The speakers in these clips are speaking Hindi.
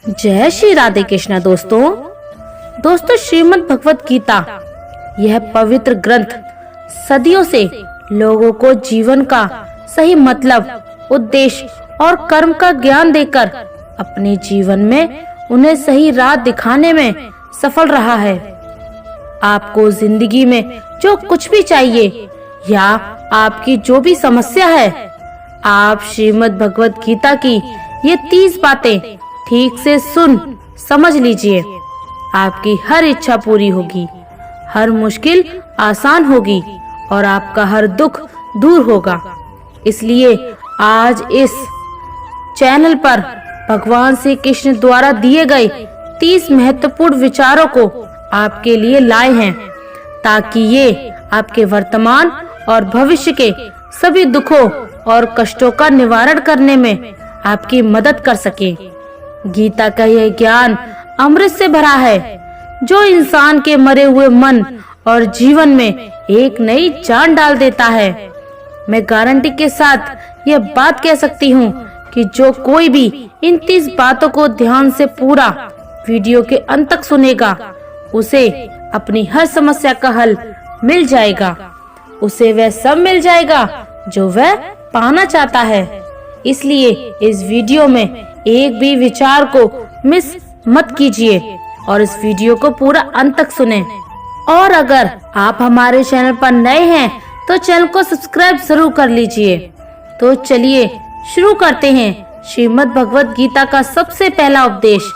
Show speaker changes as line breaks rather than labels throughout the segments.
जय श्री राधे कृष्णा। दोस्तों श्रीमद् भगवत गीता यह पवित्र ग्रंथ सदियों से लोगों को जीवन का सही मतलब, उद्देश्य और कर्म का ज्ञान देकर अपने जीवन में उन्हें सही राह दिखाने में सफल रहा है। आपको जिंदगी में जो कुछ भी चाहिए या आपकी जो भी समस्या है, आप श्रीमद् भगवत गीता की ये 30 बातें ठीक से सुन समझ लीजिए। आपकी हर इच्छा पूरी होगी, हर मुश्किल आसान होगी और आपका हर दुख दूर होगा। इसलिए आज इस चैनल पर भगवान श्री कृष्ण द्वारा दिए गए 30 महत्वपूर्ण विचारों को आपके लिए लाए हैं, ताकि ये आपके वर्तमान और भविष्य के सभी दुखों और कष्टों का निवारण करने में आपकी मदद कर सके। गीता का यह ज्ञान अमृत से भरा है, जो इंसान के मरे हुए मन और जीवन में एक नई जान डाल देता है। मैं गारंटी के साथ यह बात कह सकती हूँ कि जो कोई भी इन 30 बातों को ध्यान से पूरा वीडियो के अंत तक सुनेगा, उसे अपनी हर समस्या का हल मिल जाएगा। उसे वह सब मिल जाएगा जो वह पाना चाहता है। इसलिए इस वीडियो में एक भी विचार को मिस मत कीजिए और इस वीडियो को पूरा अंत तक सुनें। और अगर आप हमारे चैनल पर नए हैं तो चैनल को सब्सक्राइब जरूर कर लीजिए। तो चलिए शुरू करते हैं श्रीमद् भगवत गीता का सबसे पहला उपदेश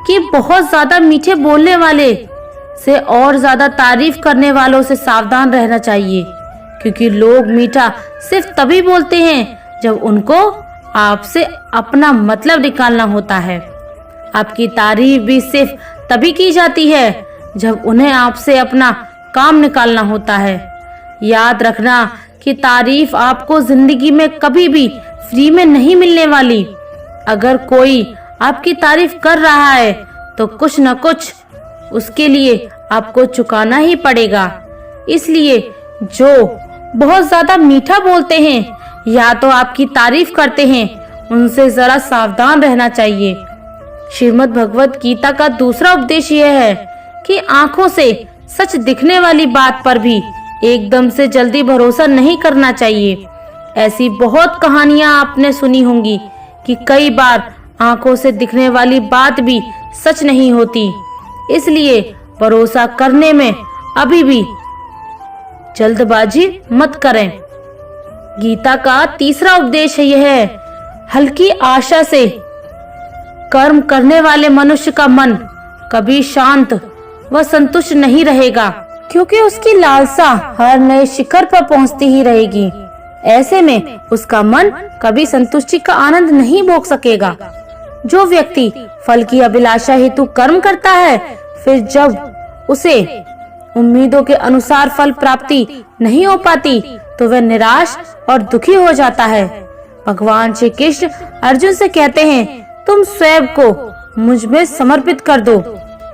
कि बहुत ज्यादा मीठे बोलने वाले से और ज्यादा तारीफ करने वालों से सावधान रहना चाहिए, क्योंकि लोग मीठा सिर्फ तभी बोलते हैं जब उनको आपसे अपना मतलब निकालना होता है। आपकी तारीफ भी सिर्फ तभी की जाती है जब उन्हें आपसे अपना काम निकालना होता है। याद रखना कि तारीफ आपको जिंदगी में कभी भी फ्री में नहीं मिलने वाली। अगर कोई आपकी तारीफ कर रहा है तो कुछ न कुछ उसके लिए आपको चुकाना ही पड़ेगा। इसलिए जो बहुत ज्यादा मीठा बोलते हैं या तो आपकी तारीफ करते हैं, उनसे जरा सावधान रहना चाहिए। श्रीमद् भगवत गीता का दूसरा उपदेश यह है कि आंखों से सच दिखने वाली बात पर भी एकदम से जल्दी भरोसा नहीं करना चाहिए। ऐसी बहुत कहानियां आपने सुनी होंगी कि कई बार आंखों से दिखने वाली बात भी सच नहीं होती। इसलिए भरोसा करने में अभी भी जल्दबाजी मत करें। गीता का तीसरा उपदेश यह है, हल्की आशा से कर्म करने वाले मनुष्य का मन कभी शांत व संतुष्ट नहीं रहेगा, क्योंकि उसकी लालसा हर नए शिखर पर पहुंचती ही रहेगी। ऐसे में उसका मन कभी संतुष्टि का आनंद नहीं भोग सकेगा। जो व्यक्ति फल की अभिलाषा हेतु कर्म करता है, फिर जब उसे उम्मीदों के अनुसार फल प्राप्ति नहीं हो पाती तो वह निराश और दुखी हो जाता है। भगवान श्री कृष्ण अर्जुन से कहते हैं, तुम स्वयं को मुझ में समर्पित कर दो,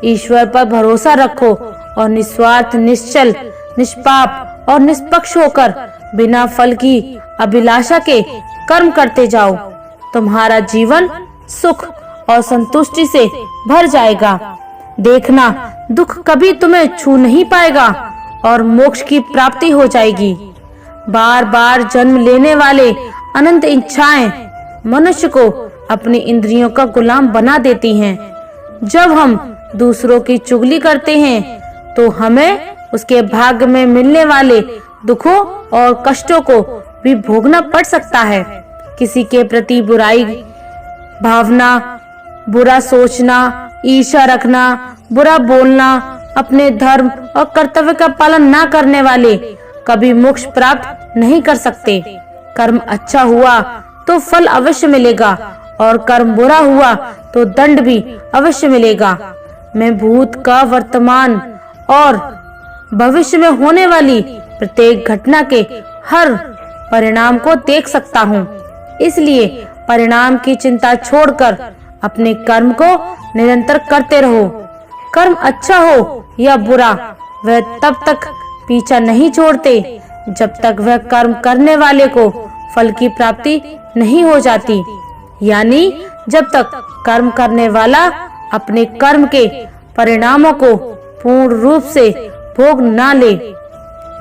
ईश्वर पर भरोसा रखो और निस्वार्थ, निश्चल, निष्पाप और निष्पक्ष होकर बिना फल की अभिलाषा के कर्म करते जाओ। तुम्हारा जीवन सुख और संतुष्टि से भर जाएगा। देखना, दुख कभी तुम्हें छू नहीं पाएगा और मोक्ष की प्राप्ति हो जाएगी। बार बार जन्म लेने वाले अनंत इच्छाएं मनुष्य को अपनी इंद्रियों का गुलाम बना देती हैं। जब हम दूसरों की चुगली करते हैं तो हमें उसके भाग्य में मिलने वाले दुखों और कष्टों को भी भोगना पड़ सकता है। किसी के प्रति बुराई भावना, बुरा सोचना, ईर्ष्या रखना, बुरा बोलना, अपने धर्म और कर्तव्य का पालन न करने वाले कभी मोक्ष प्राप्त नहीं कर सकते। कर्म अच्छा हुआ तो फल अवश्य मिलेगा और कर्म बुरा हुआ तो दंड भी अवश्य मिलेगा। मैं भूत का, वर्तमान और भविष्य में होने वाली प्रत्येक घटना के हर परिणाम को देख सकता हूँ। इसलिए परिणाम की चिंता छोड़कर अपने कर्म को निरंतर करते रहो। कर्म अच्छा हो या बुरा, वह तब तक पीछा नहीं छोड़ते जब तक वह कर्म करने वाले को फल की प्राप्ति नहीं हो जाती। यानी जब तक कर्म करने वाला अपने कर्म के परिणामों को पूर्ण रूप से भोग ना ले।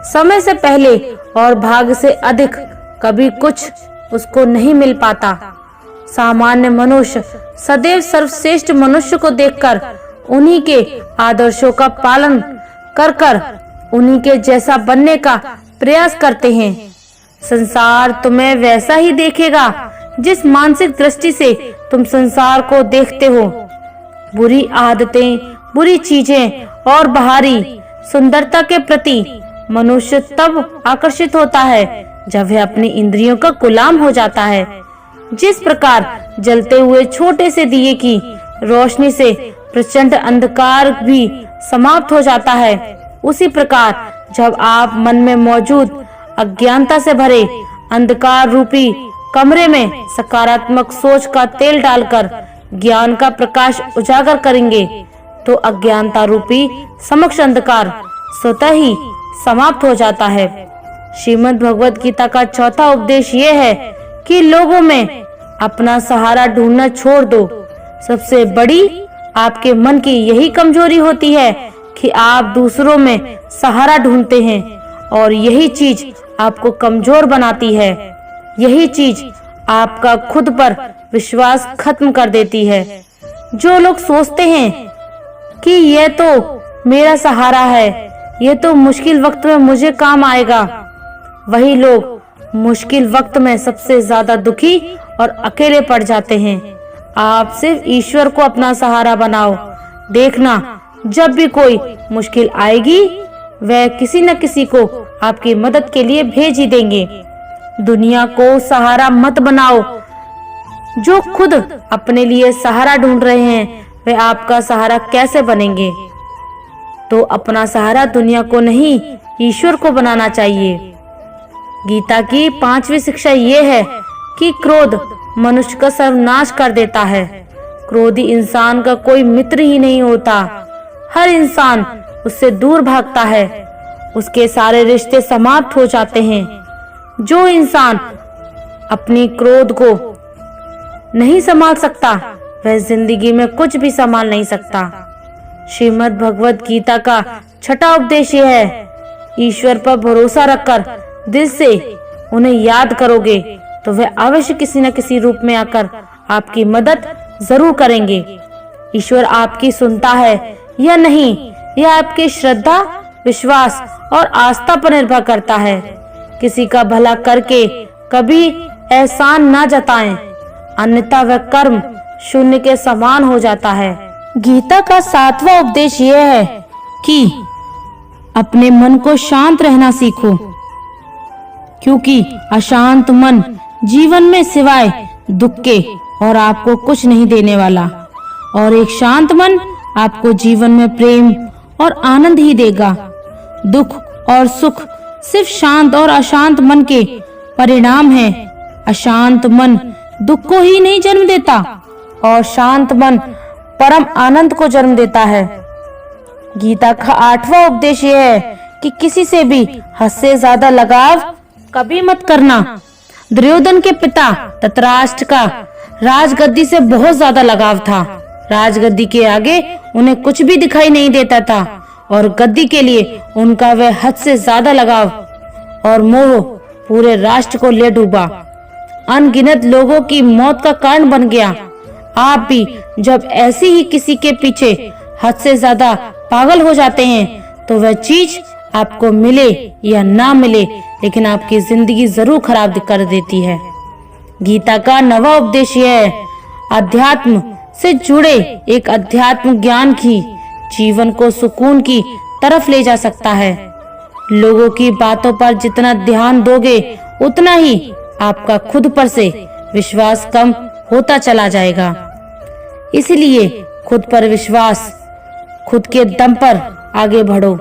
समय से पहले और भाग्य से अधिक कभी कुछ उसको नहीं मिल पाता। सामान्य मनुष्य सदैव सर्वश्रेष्ठ मनुष्य को देखकर उन्हीं के आदर्शों का पालन कर उन्हीं के जैसा बनने का प्रयास करते हैं। संसार तुम्हें वैसा ही देखेगा जिस मानसिक दृष्टि से तुम संसार को देखते हो। बुरी आदतें, बुरी चीजें और बाहरी सुंदरता के प्रति मनुष्य तब आकर्षित होता है जब वह अपनी इंद्रियों का गुलाम हो जाता है। जिस प्रकार जलते हुए छोटे से दिए की रोशनी से प्रचंड अंधकार भी समाप्त हो जाता है, उसी प्रकार जब आप मन में मौजूद अज्ञानता से भरे अंधकार रूपी कमरे में सकारात्मक सोच का तेल डालकर ज्ञान का प्रकाश उजागर करेंगे, तो अज्ञानता रूपी समक्ष अंधकार स्वतः ही समाप्त हो जाता है। श्रीमद् भगवत गीता का चौथा उपदेश ये है कि लोगों में अपना सहारा ढूंढना छोड़ दो। सबसे बड़ी आपके मन की यही कमजोरी होती है कि आप दूसरों में सहारा ढूंढते हैं और यही चीज आपको कमजोर बनाती है। यही चीज आपका खुद पर विश्वास खत्म कर देती है। जो लोग सोचते हैं कि यह तो मेरा सहारा है, यह तो मुश्किल वक्त में मुझे काम आएगा, वही लोग मुश्किल वक्त में सबसे ज्यादा दुखी और अकेले पड़ जाते हैं। आप सिर्फ ईश्वर को अपना सहारा बनाओ। देखना, जब भी कोई मुश्किल आएगी वह किसी न किसी को आपकी मदद के लिए भेज ही देंगे। दुनिया को सहारा मत बनाओ। जो खुद अपने लिए सहारा ढूंढ रहे हैं वे आपका सहारा कैसे बनेंगे? तो अपना सहारा दुनिया को नहीं, ईश्वर को बनाना चाहिए। गीता की 5वीं शिक्षा ये है कि क्रोध मनुष्य का सर्वनाश कर देता है। क्रोधी इंसान का कोई मित्र ही नहीं होता। हर इंसान उससे दूर भागता है। उसके सारे रिश्ते समाप्त हो जाते हैं। जो इंसान अपनी क्रोध को नहीं संभाल सकता वह जिंदगी में कुछ भी संभाल नहीं सकता। श्रीमद् भगवत गीता का छठा उपदेश यह है, ईश्वर पर भरोसा रखकर दिल से उन्हें याद करोगे तो वह अवश्य किसी न किसी रूप में आकर आपकी मदद जरूर करेंगे। ईश्वर आपकी सुनता है या नहीं, यह आपकी श्रद्धा, विश्वास और आस्था पर निर्भर करता है। किसी का भला करके कभी एहसान ना जताएं, अन्यथा वह कर्म शून्य के समान हो जाता है। गीता का 7वां उपदेश यह है कि अपने मन को शांत रहना सीखो, क्योंकि अशांत मन जीवन में सिवाय दुख के और आपको कुछ नहीं देने वाला, और एक शांत मन आपको जीवन में प्रेम और आनंद ही देगा। दुख और सुख सिर्फ शांत और अशांत मन के परिणाम है। अशांत मन दुख को ही नहीं जन्म देता और शांत मन परम आनंद को जन्म देता है। गीता का 8वां उपदेश यह है कि किसी से भी हद से ज्यादा लगाव कभी मत करना। दुर्योधन के पिता धृतराष्ट्र का राजगद्दी से बहुत ज्यादा लगाव था। राजगद्दी के आगे उन्हें कुछ भी दिखाई नहीं देता था और गद्दी के लिए उनका वह हद से ज्यादा लगाव और मोह पूरे राष्ट्र को ले डूबा, अनगिनत लोगों की मौत का कारण बन गया। आप भी जब ऐसी ही किसी के पीछे हद से ज्यादा पागल हो जाते हैं तो वह चीज आपको मिले या ना मिले लेकिन आपकी जिंदगी जरूर खराब कर देती है। गीता का 9वां उपदेश यह है, अध्यात्म से जुड़े एक अध्यात्म ज्ञान की जीवन को सुकून की तरफ ले जा सकता है। लोगों की बातों पर जितना ध्यान दोगे उतना ही आपका खुद पर से विश्वास कम होता चला जाएगा। इसलिए खुद पर विश्वास, खुद के दम पर आगे बढ़ो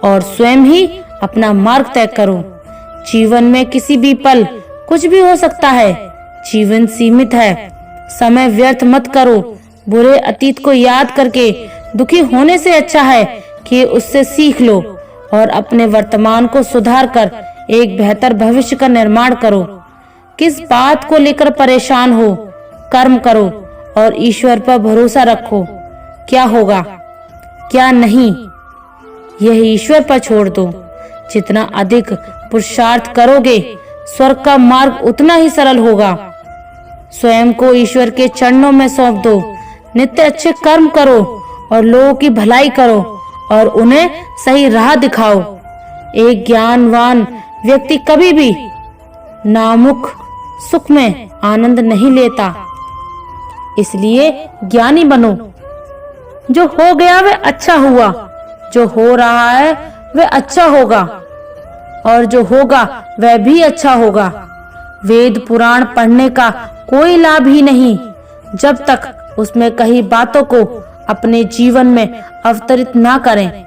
और स्वयं ही अपना मार्ग तय करो। जीवन में किसी भी पल कुछ भी हो सकता है। जीवन सीमित है, समय व्यर्थ मत करो। बुरे अतीत को याद करके दुखी होने से अच्छा है कि उससे सीख लो और अपने वर्तमान को सुधार कर एक बेहतर भविष्य का निर्माण करो। किस बात को लेकर परेशान हो, कर्म करो और ईश्वर पर भरोसा रखो। क्या होगा क्या नहीं, यह ईश्वर पर छोड़ दो। जितना अधिक पुरुषार्थ करोगे, स्वर्ग का मार्ग उतना ही सरल होगा। स्वयं को ईश्वर के चरणों में सौंप दो। नित्य अच्छे कर्म करो और लोगों की भलाई करो और उन्हें सही राह दिखाओ। एक ज्ञानवान व्यक्ति कभी भी नामुख सुख में आनंद नहीं लेता, इसलिए ज्ञानी बनो। जो हो गया वह अच्छा हुआ, जो हो रहा है वह अच्छा होगा और जो होगा वह भी अच्छा होगा। वेद पुराण पढ़ने का कोई लाभ ही नहीं जब तक उसमें कही बातों को अपने जीवन में अवतरित ना करें,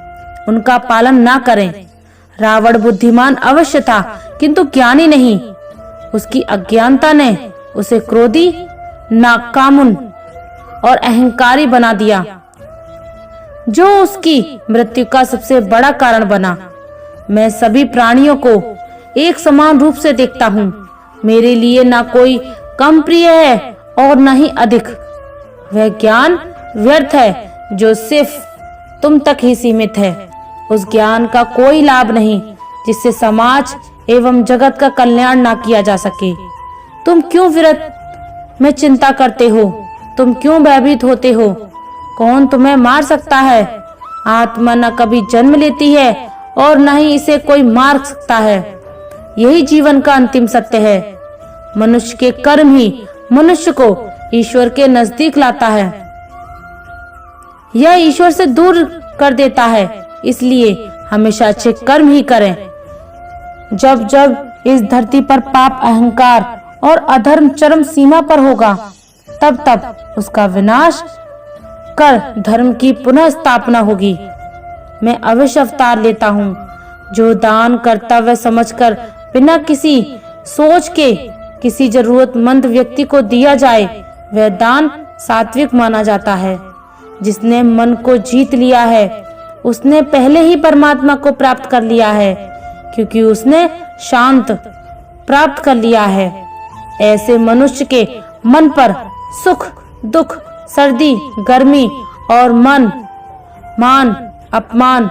उनका पालन ना करें। रावण बुद्धिमान अवश्य था किंतु ज्ञानी नहीं। उसकी अज्ञानता ने उसे क्रोधी, नाकामुन और अहंकारी बना दिया, जो उसकी मृत्यु का सबसे बड़ा कारण बना। मैं सभी प्राणियों को एक समान रूप से देखता हूँ। मेरे लिए ना कोई कम प्रिय है और न ही अधिक। वह ज्ञान व्यर्थ है जो सिर्फ तुम तक ही सीमित है। उस ज्ञान का कोई लाभ नहीं जिससे समाज एवं जगत का कल्याण ना किया जा सके। तुम क्यों विरत में चिंता करते हो? तुम क्यों भयभीत होते हो? कौन तुम्हें मार सकता है? आत्मा न कभी जन्म लेती है और न ही इसे कोई मार सकता है। यही जीवन का अंतिम सत्य है। मनुष्य के कर्म ही मनुष्य को ईश्वर के नजदीक लाता है, यह ईश्वर से दूर कर देता है। इसलिए हमेशा अच्छे कर्म ही करें। जब जब इस धरती पर पाप, अहंकार और अधर्म चरम सीमा पर होगा, तब तब उसका विनाश कर धर्म की पुनः स्थापना होगी। मैं अवश्य अवतार लेता हूँ। जो दान कर्तव्य समझकर बिना किसी सोच के किसी जरूरतमंद व्यक्ति को दिया जाए, वह दान सात्विक माना जाता है। जिसने मन को जीत लिया है, उसने पहले ही परमात्मा को प्राप्त कर लिया है, क्योंकि उसने शांत प्राप्त कर लिया है। ऐसे मनुष्य के मन पर सुख दुख, सर्दी गर्मी और मान अपमान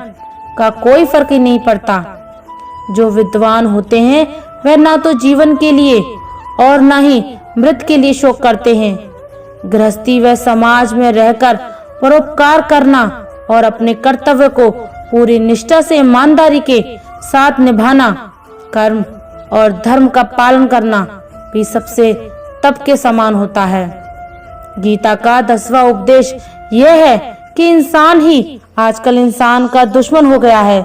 का कोई फर्क ही नहीं पड़ता। जो विद्वान होते हैं वह ना तो जीवन के लिए और ना ही मृत के लिए शोक करते हैं। गृहस्थी व समाज में रहकर परोपकार करना और अपने कर्तव्य को पूरी निष्ठा से ईमानदारी के साथ निभाना, कर्म और धर्म का पालन करना भी सबसे तप के समान होता है। गीता का 10वां उपदेश यह है कि इंसान ही आजकल इंसान का दुश्मन हो गया है।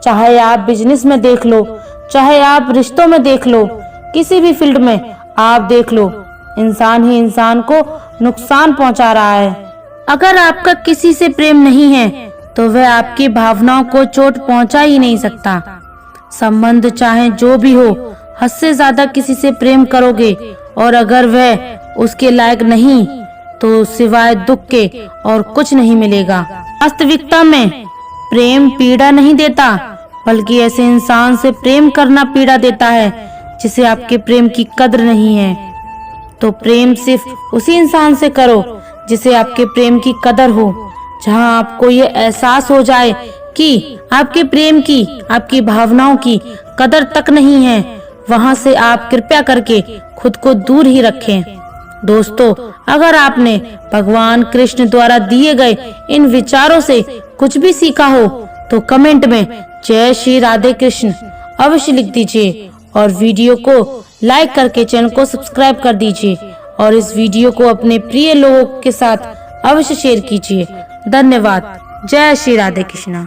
चाहे आप बिजनेस में देख लो, चाहे आप रिश्तों में देख लो, किसी भी फील्ड में आप देख लो, इंसान ही इंसान को नुकसान पहुंचा रहा है। अगर आपका किसी से प्रेम नहीं है तो वह आपकी भावनाओं को चोट पहुंचा ही नहीं सकता। संबंध चाहे जो भी हो, हद से ज्यादा किसी से प्रेम करोगे और अगर वह उसके लायक नहीं तो सिवाय दुख के और कुछ नहीं मिलेगा। वास्तविकता में प्रेम पीड़ा नहीं देता, बल्कि ऐसे इंसान से प्रेम करना पीड़ा देता है जिसे आपके प्रेम की कद्र नहीं है। तो प्रेम सिर्फ उसी इंसान से करो जिसे आपके प्रेम की कदर हो। जहां आपको ये एहसास हो जाए कि आपके प्रेम की, आपकी भावनाओं की कदर तक नहीं है, वहां से आप कृपया करके खुद को दूर ही रखें। दोस्तों, अगर आपने भगवान कृष्ण द्वारा दिए गए इन विचारों से कुछ भी सीखा हो तो कमेंट में जय श्री राधे कृष्ण अवश्य लिख दीजिए और वीडियो को लाइक करके चैनल को सब्सक्राइब कर दीजिए और इस वीडियो को अपने प्रिय लोगों के साथ अवश्य शेयर कीजिए। धन्यवाद। जय श्री राधे कृष्ण।